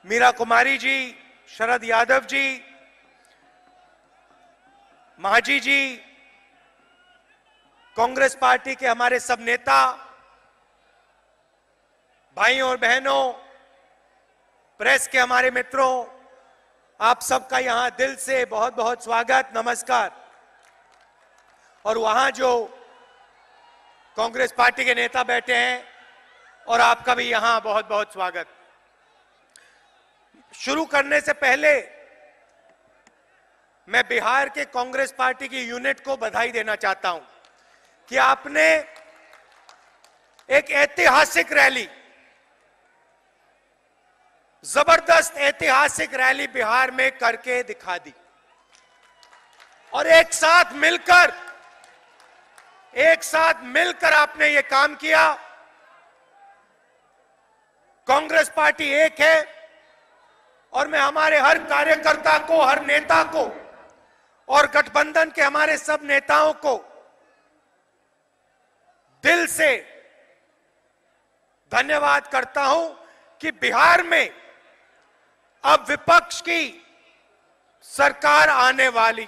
मीरा कुमारी जी, शरद यादव जी, मांझी जी, Congress party के हमारे सब नेता, भाइयों और बहनों, प्रेस के हमारे मित्रों, आप सबका यहां दिल से बहुत बहुत स्वागत, नमस्कार। और वहां जो कांग्रेस पार्टी के नेता बैठे हैं और आपका भी यहां बहुत बहुत स्वागत। शुरू करने से पहले मैं बिहार के कांग्रेस पार्टी की यूनिट को बधाई देना चाहता हूं कि आपने एक ऐतिहासिक रैली, जबरदस्त ऐतिहासिक रैली बिहार में करके दिखा दी और एक साथ मिलकर आपने ये काम किया। कांग्रेस पार्टी एक है और मैं हमारे हर कार्यकर्ता को, हर नेता को और गठबंधन के हमारे सब नेताओं को दिल से धन्यवाद करता हूं कि बिहार में अब विपक्ष की सरकार आने वाली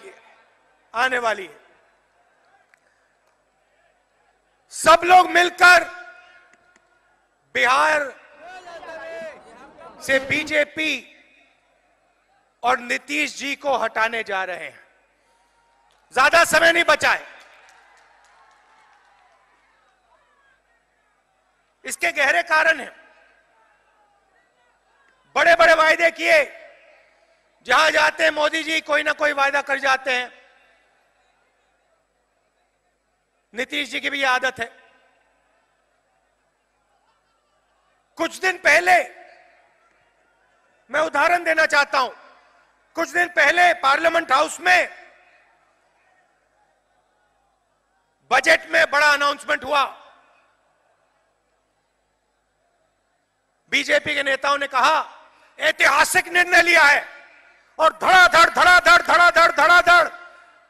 है। सब लोग मिलकर बिहार से बीजेपी और नीतीश जी को हटाने जा रहे हैं। ज्यादा समय नहीं बचा है। इसके गहरे कारण हैं। बड़े बड़े वायदे किए, जहां जाते हैं मोदी जी कोई ना कोई वायदा कर जाते हैं। नीतीश जी की भी यह आदत है। कुछ दिन पहले मैं उदाहरण देना चाहता हूं। कुछ दिन पहले पार्लियामेंट हाउस में बजट में बड़ा अनाउंसमेंट हुआ। बीजेपी के नेताओं ने कहा ऐतिहासिक निर्णय लिया है और धड़ाधड़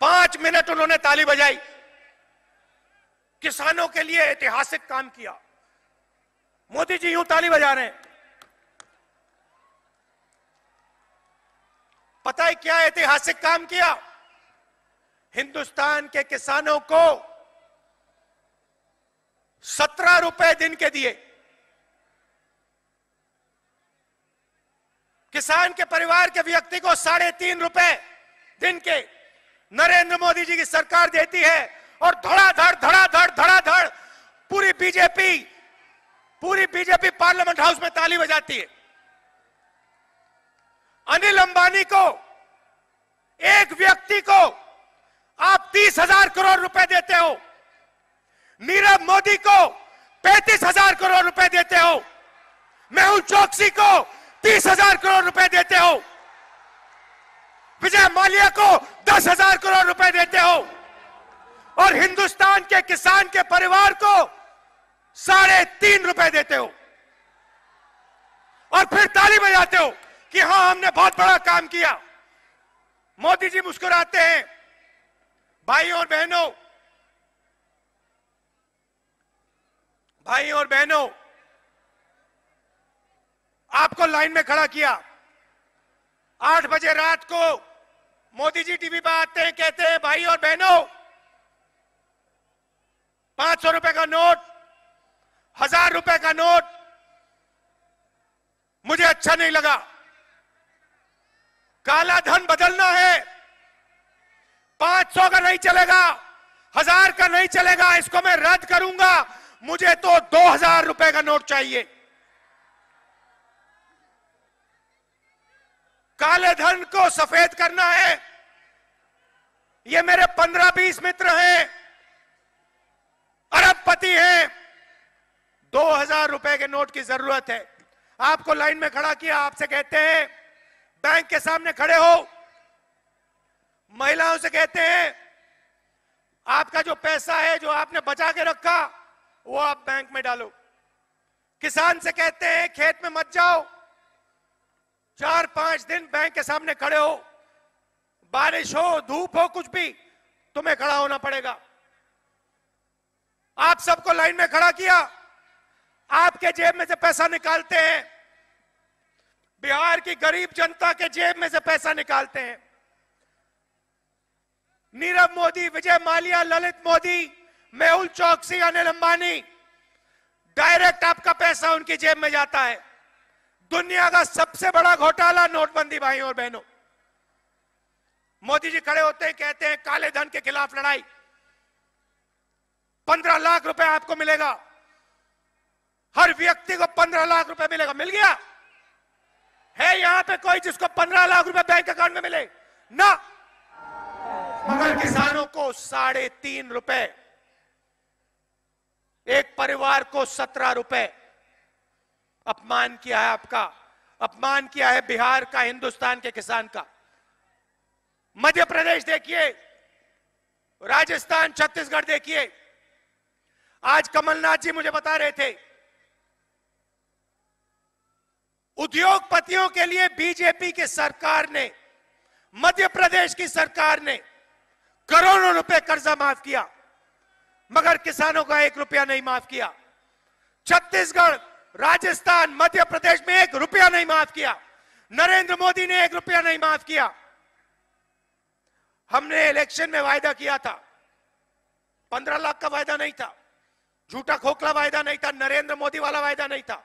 5 मिनट उन्होंने ताली बजाई। किसानों के लिए ऐतिहासिक काम किया। मोदी जी यूं ताली बजा रहे हैं। पता है क्या ऐतिहासिक काम किया? हिंदुस्तान के किसानों को 17 रुपए दिन के दिए। किसान के परिवार के व्यक्ति को 3.5 रुपए दिन के नरेंद्र मोदी जी की सरकार देती है और धड़ाधड़ पूरी बीजेपी पार्लियामेंट हाउस में ताली बजाती है। अनिल अंबानी को, एक व्यक्ति को आप 30,000 करोड़ रुपए देते हो। नीरव मोदी को 35,000 करोड़ रुपए देते हो। मेहुल चोकसी को 30,000 करोड़ रुपए देते हो। विजय माल्या को 10,000 करोड़ रुपए देते हो और हिंदुस्तान के किसान के परिवार को 3.5 रुपए देते हो और फिर ताली बजाते हो कि हां हमने बहुत बड़ा काम किया। मोदी जी मुस्कुराते हैं। भाइयों और बहनों, आपको लाइन में खड़ा किया। 8 बजे रात को मोदी जी टीवी पर आते हैं, कहते हैं भाई और बहनों 500 रुपए का नोट, 1000 रुपए का नोट मुझे अच्छा नहीं लगा। काला धन बदलना है। 500 का नहीं चलेगा, 1000 का नहीं चलेगा, इसको मैं रद्द करूंगा। मुझे तो 2000 रुपए का नोट चाहिए। काले धन को सफेद करना है। ये मेरे 15-20 मित्र हैं, अरबपति हैं। 2000 रुपए के नोट की जरूरत है। आपको लाइन में खड़ा किया। आपसे कहते हैं बैंक के सामने खड़े हो। महिलाओं से कहते हैं आपका जो पैसा है, जो आपने बचा के रखा, वो आप बैंक में डालो। किसान से कहते हैं खेत में मत जाओ। 4-5 दिन बैंक के सामने खड़े हो। बारिश हो, धूप हो, कुछ भी, तुम्हें खड़ा होना पड़ेगा। आप सबको लाइन में खड़ा किया। आपके जेब में से पैसा निकालते हैं। बिहार की गरीब जनता के जेब में से पैसा निकालते हैं। नीरव मोदी, विजय माल्या, ललित मोदी, मेहुल चौकसी, अनिल अंबानी, डायरेक्ट आपका पैसा उनकी जेब में जाता है। दुनिया का सबसे बड़ा घोटाला नोटबंदी। भाई और बहनों, मोदी जी खड़े होते हैं, कहते हैं काले धन के खिलाफ लड़ाई, 15 लाख रुपए आपको मिलेगा, हर व्यक्ति को 15 लाख रुपए मिलेगा। मिल गया है यहां पे कोई जिसको 15 लाख रुपए बैंक अकाउंट में मिले? ना। मगर किसानों को 3.5 रुपए, एक परिवार को 17 रुपए। अपमान किया है आपका, अपमान किया है बिहार का, हिंदुस्तान के किसान का। मध्य प्रदेश देखिए, राजस्थान, छत्तीसगढ़ देखिए। आज कमलनाथ जी मुझे बता रहे थे, उद्योगपतियों के लिए बीजेपी की सरकार ने, मध्य प्रदेश की सरकार ने करोड़ों रुपए कर्जा माफ किया, मगर किसानों का 1 रुपया नहीं माफ किया। छत्तीसगढ़, राजस्थान, मध्य प्रदेश में 1 रुपया नहीं माफ किया। नरेंद्र मोदी ने 1 रुपया नहीं माफ किया। हमने इलेक्शन में वायदा किया था, 15 लाख का वायदा नहीं था, झूठा खोखला वायदा नहीं था, नरेंद्र मोदी वाला वायदा नहीं था।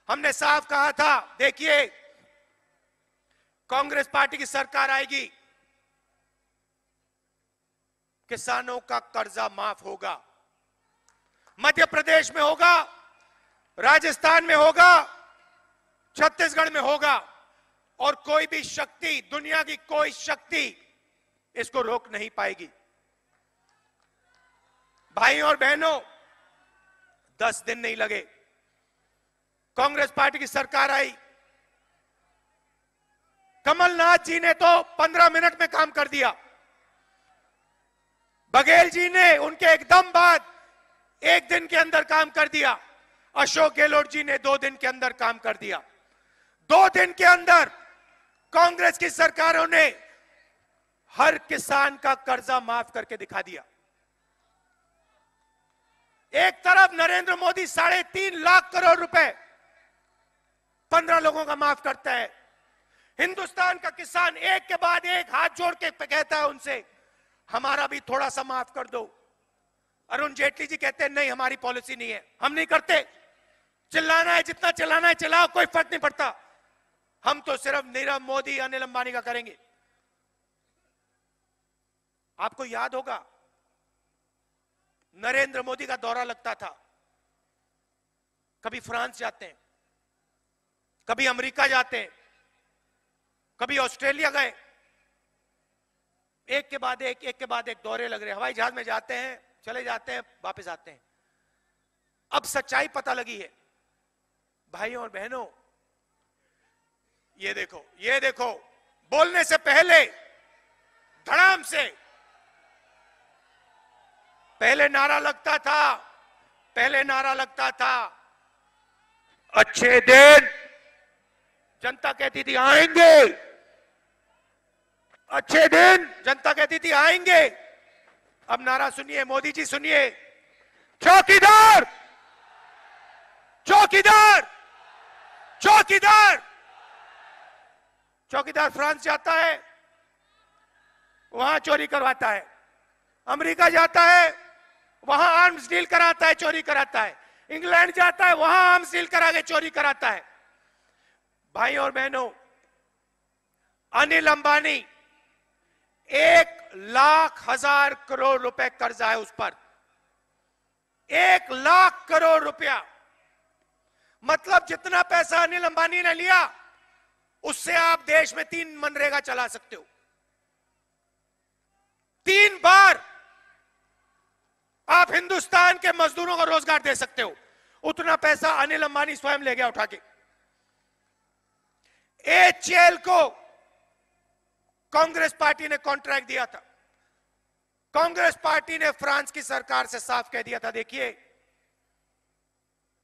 हमने साफ कहा था, देखिए कांग्रेस पार्टी की सरकार आएगी, किसानों का कर्जा माफ होगा। मध्य प्रदेश में होगा, राजस्थान में होगा, छत्तीसगढ़ में होगा, और कोई भी शक्ति, दुनिया की कोई शक्ति इसको रोक नहीं पाएगी। भाई और बहनों, 10 दिन नहीं लगे, कांग्रेस पार्टी की सरकार आई। कमलनाथ जी ने तो 15 मिनट में काम कर दिया। बघेल जी ने उनके एकदम बाद 1 दिन के अंदर काम कर दिया। अशोक गहलोत जी ने 2 दिन के अंदर काम कर दिया। 2 दिन के अंदर कांग्रेस की सरकारों ने हर किसान का कर्जा माफ करके दिखा दिया। एक तरफ नरेंद्र मोदी 3.5 लाख करोड़ रुपए 15 लोगों का माफ करता है। हिंदुस्तान का किसान एक के बाद एक हाथ जोड़ के कहता है उनसे, हमारा भी थोड़ा सा माफ कर दो। अरुण जेटली जी कहते हैं नहीं, हमारी पॉलिसी नहीं है, हम नहीं करते। चिल्लाना है जितना चिल्लाना है चिल्लाओ, कोई फर्क नहीं पड़ता, हम तो सिर्फ नीरव मोदी, अनिल अंबानी का करेंगे। आपको याद होगा, नरेंद्र मोदी का दौरा लगता था, कभी फ्रांस जाते हैं, कभी अमेरिका जाते हैं, कभी ऑस्ट्रेलिया गए, एक के बाद एक दौरे लग रहे। हवाई जहाज में जाते हैं, चले जाते हैं, वापस आते हैं। अब सच्चाई पता लगी है भाइयों और बहनों। ये देखो, बोलने से पहले धड़ाम से पहले नारा लगता था, अच्छे दिन। जनता कहती थी आएंगे, अच्छे दिन, जनता कहती थी आएंगे। अब नारा सुनिए, मोदी जी सुनिए, चौकीदार, चौकीदार, चौकीदार। चौकीदार फ्रांस जाता है, वहां चोरी करवाता है। अमेरिका जाता है, वहां आर्म्स डील कराता है, चोरी कराता है। इंग्लैंड जाता है, वहां आर्म्स डील करा के चोरी कराता है। भाई और बहनों, अनिल अंबानी 1,00,000 करोड़ रुपए कर्जा है उस पर, 1,00,000 करोड़ रुपया। मतलब जितना पैसा अनिल अंबानी ने लिया, उससे आप देश में 3 मनरेगा चला सकते हो। 3 बार आप हिंदुस्तान के मजदूरों को रोजगार दे सकते हो। उतना पैसा अनिल अंबानी स्वयं ले गया उठा के। एचएएल को कांग्रेस पार्टी ने कॉन्ट्रैक्ट दिया था। कांग्रेस पार्टी ने फ्रांस की सरकार से साफ कह दिया था, देखिए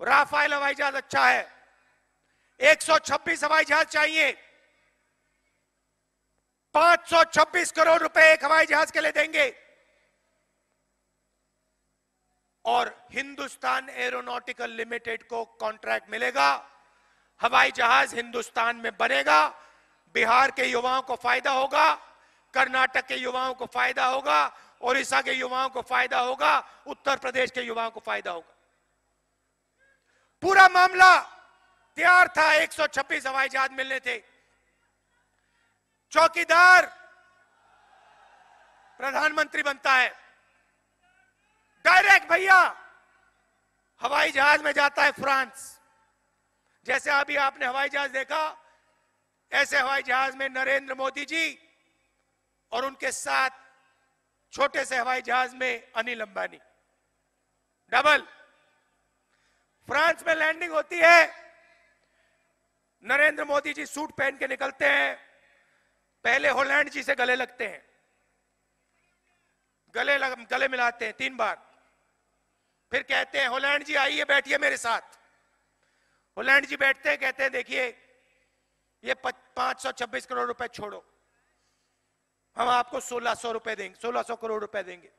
राफेल हवाई जहाज अच्छा है, 126 हवाई जहाज चाहिए, 526 करोड़ रुपए एक हवाई जहाज के लिए देंगे। और हिंदुस्तान एरोनॉटिकल लिमिटेड को कॉन्ट्रैक्ट मिलेगा हवाई जहाज हिंदुस्तान में बनेगा, बिहार के युवाओं को फायदा होगा, कर्नाटक के युवाओं को फायदा होगा, ओडिशा के युवाओं को फायदा होगा, उत्तर प्रदेश के युवाओं को फायदा होगा। पूरा मामला तैयार था, 126 हवाई जहाज मिलने थे। चौकीदार प्रधानमंत्री बनता है, डायरेक्ट भैया हवाई जहाज में जाता है फ्रांस। जैसे अभी आपने हवाई जहाज देखा, ऐसे हवाई जहाज में नरेंद्र मोदी जी और उनके साथ छोटे से हवाई जहाज में अनिल अंबानी, डबल। फ्रांस में लैंडिंग होती है, नरेंद्र मोदी जी सूट पहन के निकलते हैं, पहले हॉलैंड जी से गले लगते हैं, गले मिलाते हैं 3 बार, फिर कहते हैं हॉलैंड जी आइए बैठिए मेरे साथ। हॉलैंड जी बैठते हैं, कहते हैं देखिए ये 526 करोड़ रुपए छोड़ो, हम आपको 1600 रुपए देंगे, 1600 करोड़ रुपए देंगे।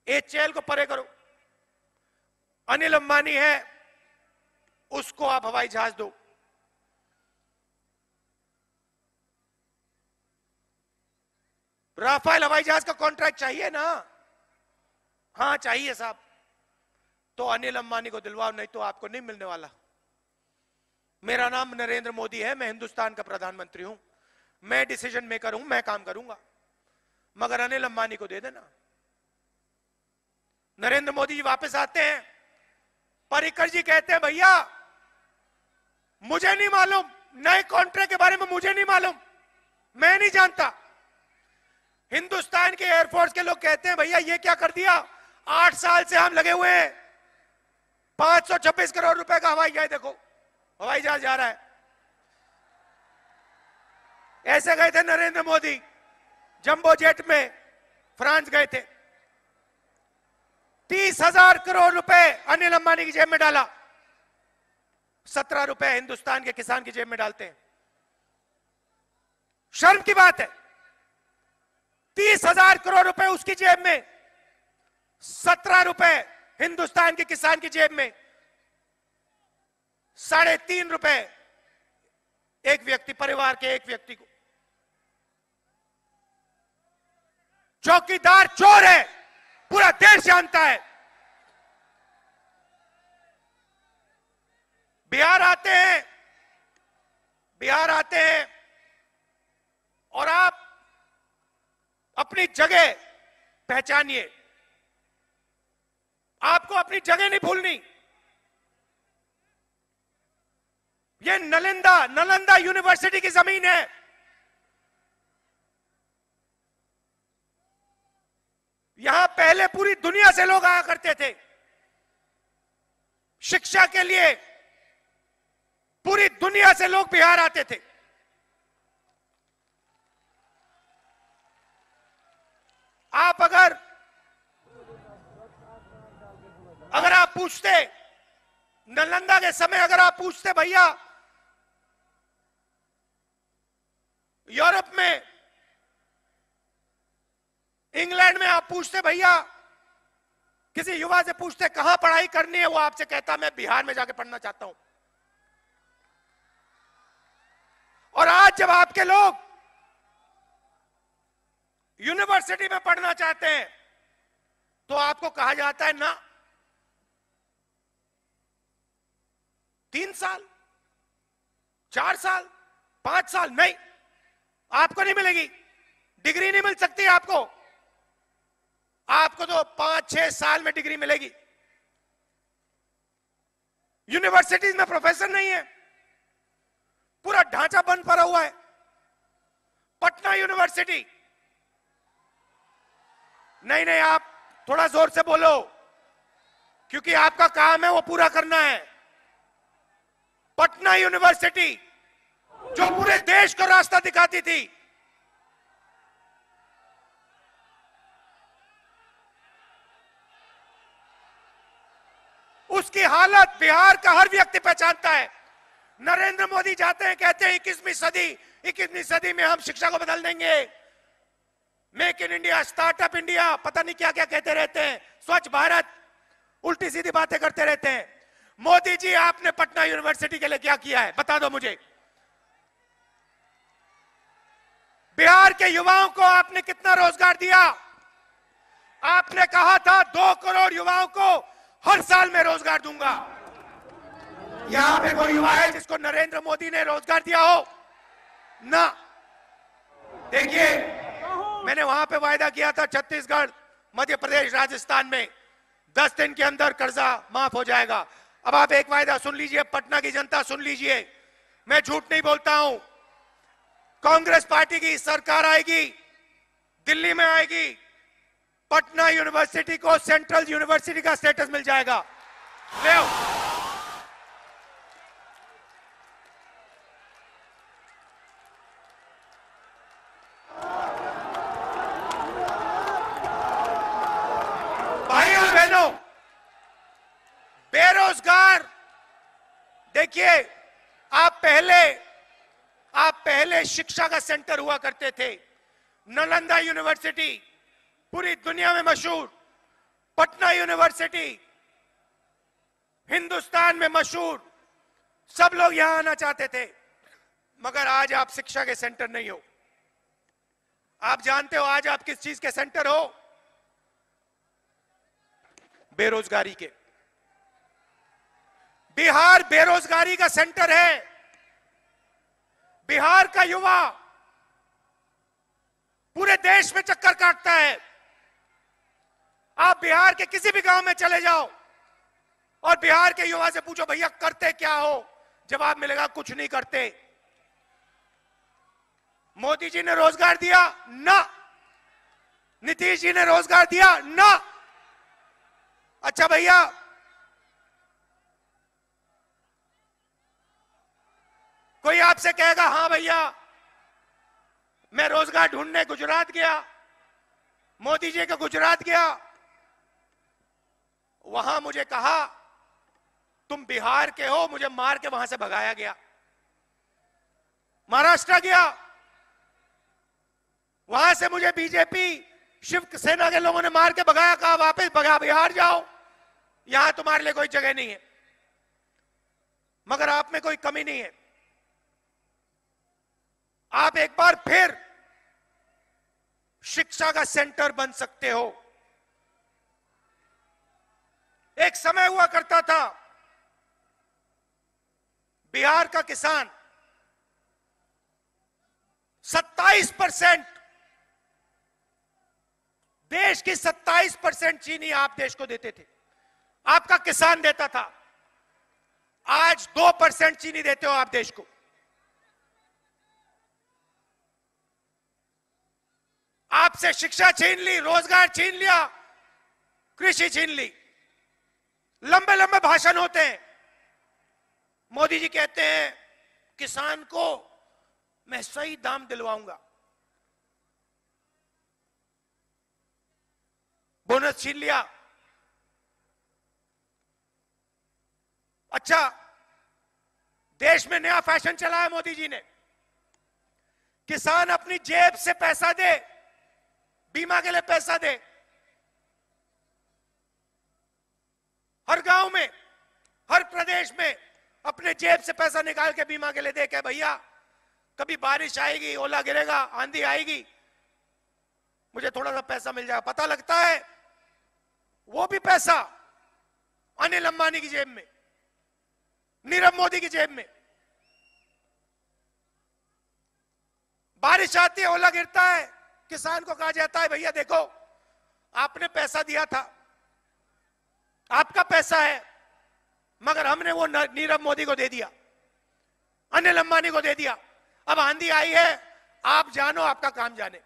HAL को परे करो, अनिल अंबानी है, उसको आप हवाई जहाज दो। राफेल हवाई जहाज का कॉन्ट्रैक्ट चाहिए ना? हाँ चाहिए साहब, तो अनिल अंबानी को दिलवाओ, नहीं तो आपको नहीं मिलने वाला। मेरा नाम नरेंद्र मोदी है, मैं हिंदुस्तान का प्रधानमंत्री हूं, मैं डिसीजन मेकर हूं, मैं काम करूंगा, मगर अनिल अंबानी को दे देना। नरेंद्र मोदी जी वापस आते हैं, पर्रिकर जी कहते हैं भैया मुझे नहीं मालूम, नए कॉन्ट्रैक्ट के बारे में मुझे नहीं मालूम, मैं नहीं जानता। हिंदुस्तान के एयरफोर्स के लोग कहते हैं भैया ये क्या कर दिया, 8 साल से हम लगे हुए हैं, 526 करोड़ रुपए का हवाई जहाज, देखो हवाई जहाज जा रहा है। ऐसे गए थे नरेंद्र मोदी, जंबो जेट में फ्रांस गए थे, 30,000 करोड़ रुपए अनिल अंबानी की जेब में डाला, 17 रुपए हिंदुस्तान के किसान की जेब में डालते हैं। शर्म की बात है, 30,000 करोड़ रुपए उसकी जेब में, 17 रुपए हिंदुस्तान के किसान की जेब में, 3.5 रुपए एक व्यक्ति, परिवार के एक व्यक्ति को। चौकीदार चोर है, पूरा देश जानता है। बिहार आते हैं और आप अपनी जगह पहचानिए, आपको अपनी जगह नहीं भूलनी। ये नालंदा यूनिवर्सिटी की जमीन है, यहां पहले पूरी दुनिया से लोग आया करते थे शिक्षा के लिए, पूरी दुनिया से लोग बिहार आते थे। आप अगर आप पूछते नालंदा के समय, अगर आप पूछते भैया यूरोप में, इंग्लैंड में, आप पूछते भैया किसी युवा से पूछते कहां पढ़ाई करनी है, वो आपसे कहता मैं बिहार में जाके पढ़ना चाहता हूं। और आज जब आपके लोग यूनिवर्सिटी में पढ़ना चाहते हैं तो आपको कहा जाता है ना, 3 साल, 4 साल, 5 साल नहीं, आपको नहीं मिलेगी, डिग्री नहीं मिल सकती आपको तो 5-6 साल में डिग्री मिलेगी। यूनिवर्सिटीज में प्रोफेसर नहीं है, पूरा ढांचा बंद पड़ा हुआ है। पटना यूनिवर्सिटी, नहीं, आप थोड़ा जोर से बोलो, क्योंकि आपका काम है वो पूरा करना है। पटना यूनिवर्सिटी जो पूरे देश को रास्ता दिखाती थी, उसकी हालत बिहार का हर व्यक्ति पहचानता है। नरेंद्र मोदी जाते हैं, कहते हैं 21वीं सदी में हम शिक्षा को बदल देंगे, make in India, startup India, पता नहीं क्या क्या कहते रहते हैं, स्वच्छ भारत, उल्टी सीधी बातें करते रहते हैं। मोदी जी, आपने पटना यूनिवर्सिटी के लिए क्या किया है, बता दो मुझे। बिहार के युवाओं को आपने कितना रोजगार दिया? आपने कहा था 2 करोड़ युवाओं को हर साल में रोजगार दूंगा। यहां पे कोई युवा है जिसको नरेंद्र मोदी ने रोजगार दिया हो? ना। देखिए, मैंने वहां पे वायदा किया था छत्तीसगढ़, मध्य प्रदेश, राजस्थान में 10 दिन के अंदर कर्जा माफ हो जाएगा। अब आप एक वायदा सुन लीजिए, पटना की जनता सुन लीजिए, मैं झूठ नहीं बोलता हूं। कांग्रेस पार्टी की सरकार आएगी, दिल्ली में आएगी, पटना यूनिवर्सिटी को सेंट्रल यूनिवर्सिटी का स्टेटस मिल जाएगा। ले आओ। भाइयों बहनों, बेरोजगार, देखिए, आप पहले शिक्षा का सेंटर हुआ करते थे। नालंदा यूनिवर्सिटी पूरी दुनिया में मशहूर, पटना यूनिवर्सिटी हिंदुस्तान में मशहूर, सब लोग यहां आना चाहते थे। मगर आज आप शिक्षा के सेंटर नहीं हो। आप जानते हो आज आप किस चीज के सेंटर हो? बेरोजगारी के। बिहार बेरोजगारी का सेंटर है। बिहार का युवा पूरे देश में चक्कर काटता है। आप बिहार के किसी भी गांव में चले जाओ और बिहार के युवा से पूछो, भैया करते क्या हो? जवाब मिलेगा, कुछ नहीं करते। मोदी जी ने रोजगार दिया? ना। नीतीश जी ने रोजगार दिया? ना। अच्छा भैया, कोई आपसे कहेगा, हां भैया मैं रोजगार ढूंढने गुजरात गया, मोदी जी का गुजरात गया, वहां मुझे कहा तुम बिहार के हो, मुझे मार के वहां से भगाया गया। महाराष्ट्र गया, वहां से मुझे बीजेपी शिवसेना के लोगों ने मार के भगाया, कहा वापस भगा बिहार जाओ, यहां तुम्हारे लिए कोई जगह नहीं है। मगर आप में कोई कमी नहीं है। आप एक बार फिर शिक्षा का सेंटर बन सकते हो। एक समय हुआ करता था, बिहार का किसान 27%, देश की 27% चीनी आप देश को देते थे, आपका किसान देता था। आज 2% चीनी देते हो आप देश को। आपसे शिक्षा छीन ली, रोजगार छीन लिया, कृषि छीन ली। लंबे लंबे भाषण होते हैं। मोदी जी कहते हैं किसान को मैं सही दाम दिलवाऊंगा, बोनस छीन लिया। अच्छा, देश में नया फैशन चला है मोदी जी ने, किसान अपनी जेब से पैसा दे, बीमा के लिए पैसा दे। हर गांव में, हर प्रदेश में अपने जेब से पैसा निकाल के बीमा के लिए दे के, भैया कभी बारिश आएगी, ओला गिरेगा, आंधी आएगी, मुझे थोड़ा सा पैसा मिल जाएगा। पता लगता है वो भी पैसा अनिल अंबानी की जेब में, नीरव मोदी की जेब में। बारिश आती है, ओला गिरता है, किसान को कहा जाता है भैया देखो आपने पैसा दिया था, आपका पैसा है, मगर हमने वो नीरव मोदी को दे दिया, अनिल अंबानी को दे दिया। अब आंधी आई है, आप जानो, आपका काम जाने।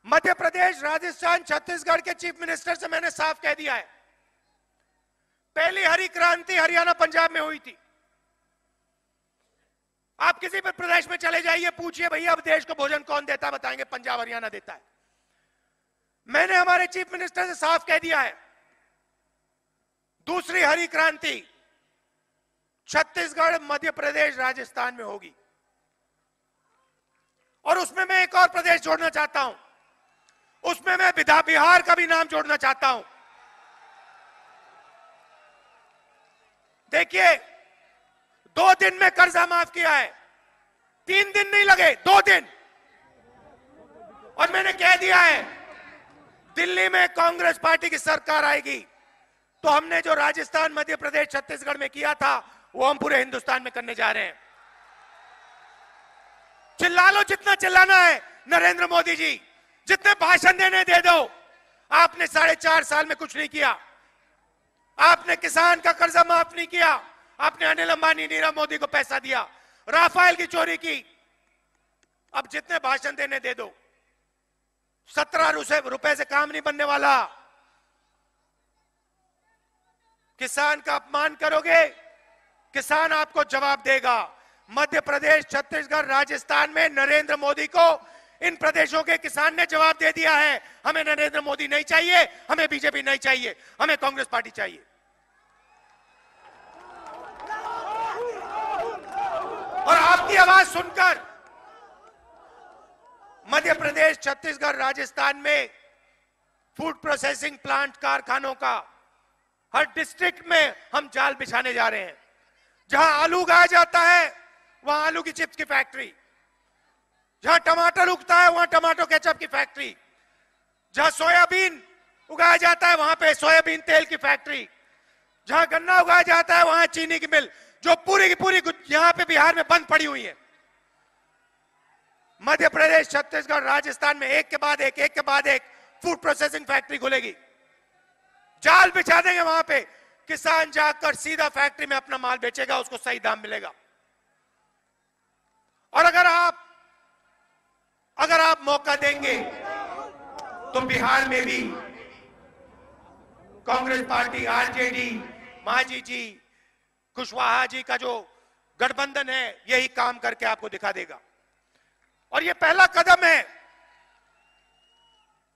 मध्य प्रदेश, राजस्थान, छत्तीसगढ़ के चीफ मिनिस्टर से मैंने साफ कह दिया है, पहली हरी क्रांति हरियाणा पंजाब में हुई थी। आप किसी भी प्रदेश में चले जाइए, पूछिए भैया अब देश को भोजन कौन देता है, बताएंगे पंजाब हरियाणा देता है। मैंने हमारे चीफ मिनिस्टर से साफ कह दिया है, दूसरी हरी क्रांति छत्तीसगढ़, मध्य प्रदेश, राजस्थान में होगी। और उसमें मैं एक और प्रदेश जोड़ना चाहता हूं, उसमें मैं बिहार का भी नाम जोड़ना चाहता हूं। देखिए, 2 दिन में कर्जा माफ किया है, 3 दिन नहीं लगे, 2 दिन। और मैंने कह दिया है, दिल्ली में कांग्रेस पार्टी की सरकार आएगी तो हमने जो राजस्थान, मध्य प्रदेश, छत्तीसगढ़ में किया था वो हम पूरे हिंदुस्तान में करने जा रहे हैं। चिल्ला लो जितना चिल्लाना है। नरेंद्र मोदी जी, जितने भाषण देने दे दो। आपने 4.5 साल में कुछ नहीं किया। आपने किसान का कर्जा माफ नहीं किया। आपने अनिल अंबानी, नीरव मोदी को पैसा दिया, राफेल की चोरी की। अब जितने भाषण देने दे दो, 17 रुपए से काम नहीं बनने वाला। किसान का अपमान करोगे, किसान आपको जवाब देगा। मध्य प्रदेश, छत्तीसगढ़, राजस्थान में नरेंद्र मोदी को इन प्रदेशों के किसान ने जवाब दे दिया है। हमें नरेंद्र मोदी नहीं चाहिए, हमें बीजेपी नहीं चाहिए, हमें कांग्रेस पार्टी चाहिए। और आपकी आवाज सुनकर मध्य प्रदेश, छत्तीसगढ़, राजस्थान में फूड प्रोसेसिंग प्लांट, कारखानों का हर डिस्ट्रिक्ट में हम जाल बिछाने जा रहे हैं। जहां आलू उगाया जाता है वहां आलू की चिप्स की फैक्ट्री, जहां टमाटर उगता है वहां टमाटो केचप की फैक्ट्री, जहां सोयाबीन उगाया जाता है वहां पे सोयाबीन तेल की फैक्ट्री, जहां गन्ना उगाया जाता है वहां चीनी की मिल, जो पूरी की पूरी यहां पे बिहार में बंद पड़ी हुई है। मध्य प्रदेश, छत्तीसगढ़, राजस्थान में एक के बाद एक फूड प्रोसेसिंग फैक्ट्री खुलेगी। जाल बिछा देंगे वहां पे, किसान जाकर सीधा फैक्ट्री में अपना माल बेचेगा, उसको सही दाम मिलेगा। और अगर आप मौका देंगे तो बिहार में भी कांग्रेस पार्टी, आरजेडी, मांझी जी, कुशवाहा जी का जो गठबंधन है यही काम करके आपको दिखा देगा। और ये पहला कदम है,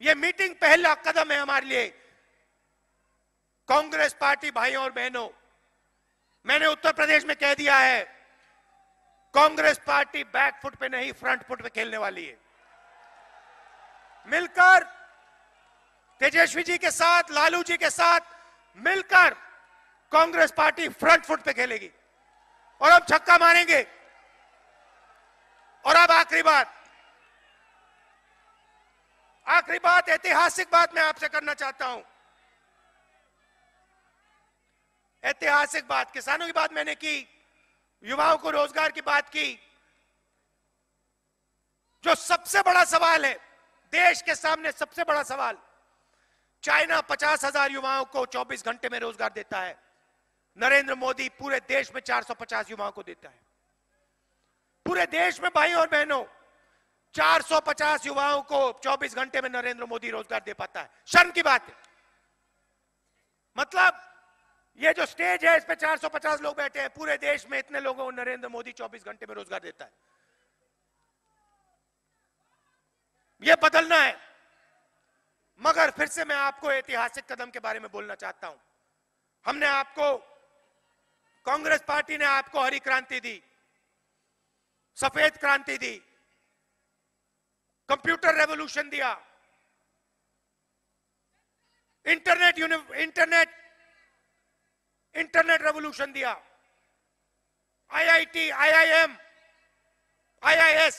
ये मीटिंग पहला कदम है हमारे लिए। कांग्रेस पार्टी भाइयों और बहनों, मैंने उत्तर प्रदेश में कह दिया है, कांग्रेस पार्टी बैक फुट पे नहीं फ्रंट फुट पे खेलने वाली है। मिलकर तेजस्वी जी के साथ, लालू जी के साथ मिलकर कांग्रेस पार्टी फ्रंट फुट पे खेलेगी और हम छक्का मारेंगे। और अब आखिरी बात, ऐतिहासिक बात मैं आपसे करना चाहता हूं। ऐतिहासिक बात, किसानों की बात मैंने की, युवाओं को रोजगार की बात की। जो सबसे बड़ा सवाल है देश के सामने, सबसे बड़ा सवाल, चाइना 50,000 युवाओं को 24 घंटे में रोजगार देता है। नरेंद्र मोदी पूरे देश में 450 युवाओं को देता है। पूरे देश में भाई और बहनों 450 युवाओं को 24 घंटे में नरेंद्र मोदी रोजगार दे पाता है। शर्म की बात है। मतलब ये जो स्टेज है इस पे 450 लोग बैठे हैं, पूरे देश में इतने लोगों को नरेंद्र मोदी 24 घंटे में रोजगार देता है। ये बदलना है। मगर फिर से मैं आपको ऐतिहासिक कदम के बारे में बोलना चाहता हूं। हमने आपको, कांग्रेस पार्टी ने आपको हरी क्रांति दी, सफेद क्रांति दी, कंप्यूटर रेवोल्यूशन दिया, इंटरनेट रेवोल्यूशन दिया, आईआईटी, आईआईएम, आईआईएस,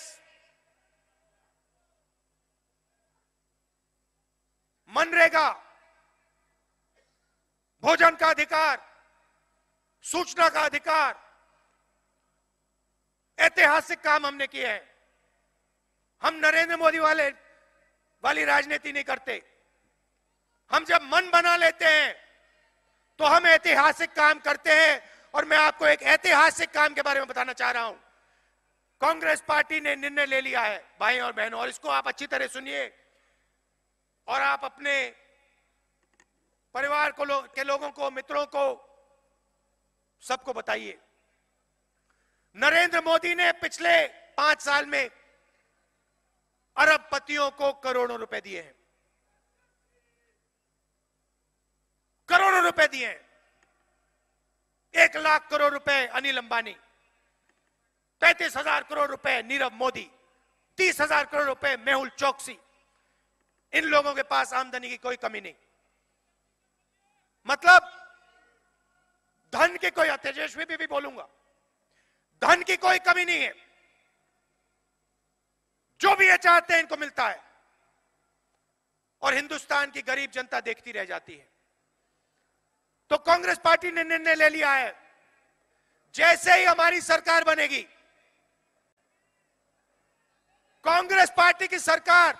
मनरेगा, भोजन का अधिकार, सूचना का अधिकार, ऐतिहासिक काम हमने किए हैं। हम नरेंद्र मोदी वाली राजनीति नहीं करते। हम जब मन बना लेते हैं तो हम ऐतिहासिक काम करते हैं। और मैं आपको एक ऐतिहासिक काम के बारे में बताना चाह रहा हूं। कांग्रेस पार्टी ने निर्णय ले लिया है भाई और बहनों, और इसको आप अच्छी तरह सुनिए और आप अपने परिवार के लोगों को, मित्रों को, सबको बताइए। नरेंद्र मोदी ने पिछले 5 साल में अरबपतियों को करोड़ों रुपए दिए हैं। करोड़ों रुपए दिए हैं। 1 लाख करोड़ रुपए अनिल अंबानी, 35,000 करोड़ रुपए नीरव मोदी, 30,000 करोड़ रुपए मेहुल चोकसी, इन लोगों के पास आमदनी की कोई कमी नहीं, मतलब धन की कोई, तेजस्वी भी बोलूंगा, धन की कोई कमी नहीं है। जो भी ये चाहते हैं इनको मिलता है और हिंदुस्तान की गरीब जनता देखती रह जाती है। तो कांग्रेस पार्टी ने निर्णय ले लिया है, जैसे ही हमारी सरकार बनेगी, कांग्रेस पार्टी की सरकार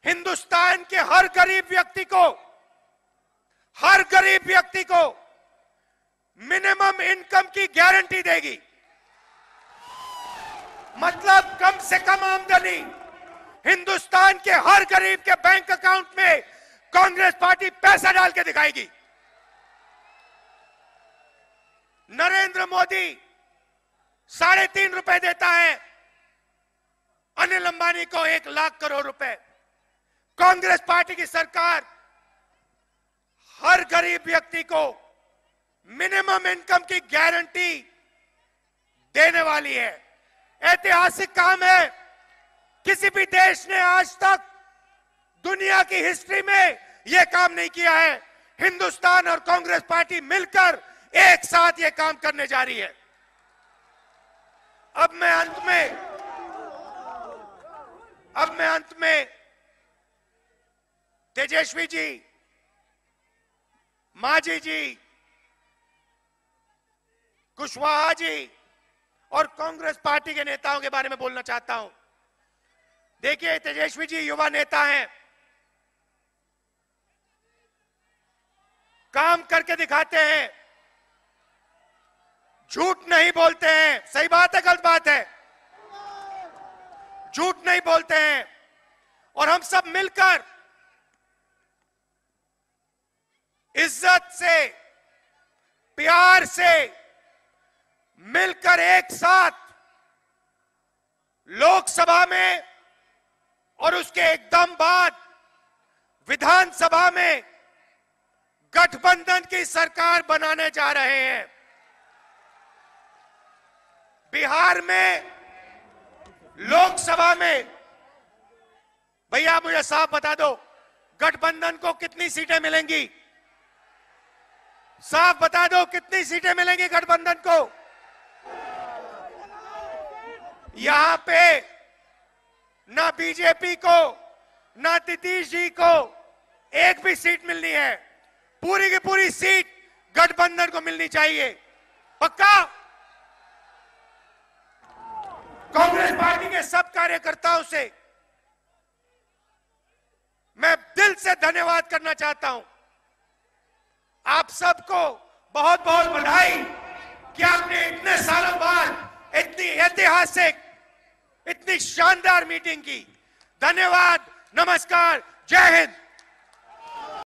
हिंदुस्तान के हर गरीब व्यक्ति को मिनिमम इनकम की गारंटी देगी। मतलब कम से कम आमदनी हिंदुस्तान के हर गरीब के बैंक अकाउंट में कांग्रेस पार्टी पैसा डाल के दिखाएगी। नरेंद्र मोदी 3.5 रुपए देता है, अनिल अंबानी को 1 लाख करोड़ रुपए। कांग्रेस पार्टी की सरकार हर गरीब व्यक्ति को मिनिमम इनकम की गारंटी देने वाली है। ऐतिहासिक काम है, किसी भी देश ने आज तक दुनिया की हिस्ट्री में यह काम नहीं किया है। हिंदुस्तान और कांग्रेस पार्टी मिलकर एक साथ यह काम करने जा रही है। अब मैं अंत में तेजस्वी जी, मांझी जी, कुशवाहा जी और कांग्रेस पार्टी के नेताओं के बारे में बोलना चाहता हूं। देखिए, तेजस्वी जी युवा नेता हैं, काम करके दिखाते हैं, झूठ नहीं बोलते हैं। सही बात है, गलत बात है? झूठ नहीं बोलते हैं। और हम सब मिलकर इज्जत से, प्यार से मिलकर एक साथ लोकसभा में और उसके एकदम बाद विधानसभा में गठबंधन की सरकार बनाने जा रहे हैं। बिहार में लोकसभा में, भैया मुझे साफ बता दो, गठबंधन को कितनी सीटें मिलेंगी? साफ बता दो, कितनी सीटें मिलेंगी गठबंधन को? यहां पे ना बीजेपी को ना नीतीश जी को एक भी सीट मिलनी है। पूरी की पूरी सीट गठबंधन को मिलनी चाहिए। पक्का? कांग्रेस पार्टी के सब कार्यकर्ताओं से मैं दिल से धन्यवाद करना चाहता हूं। आप सबको बहुत बहुत बधाई कि आपने इतने सालों बाद इतनी ऐतिहासिक, इतनी शानदार मीटिंग की। धन्यवाद, नमस्कार, जय हिंद।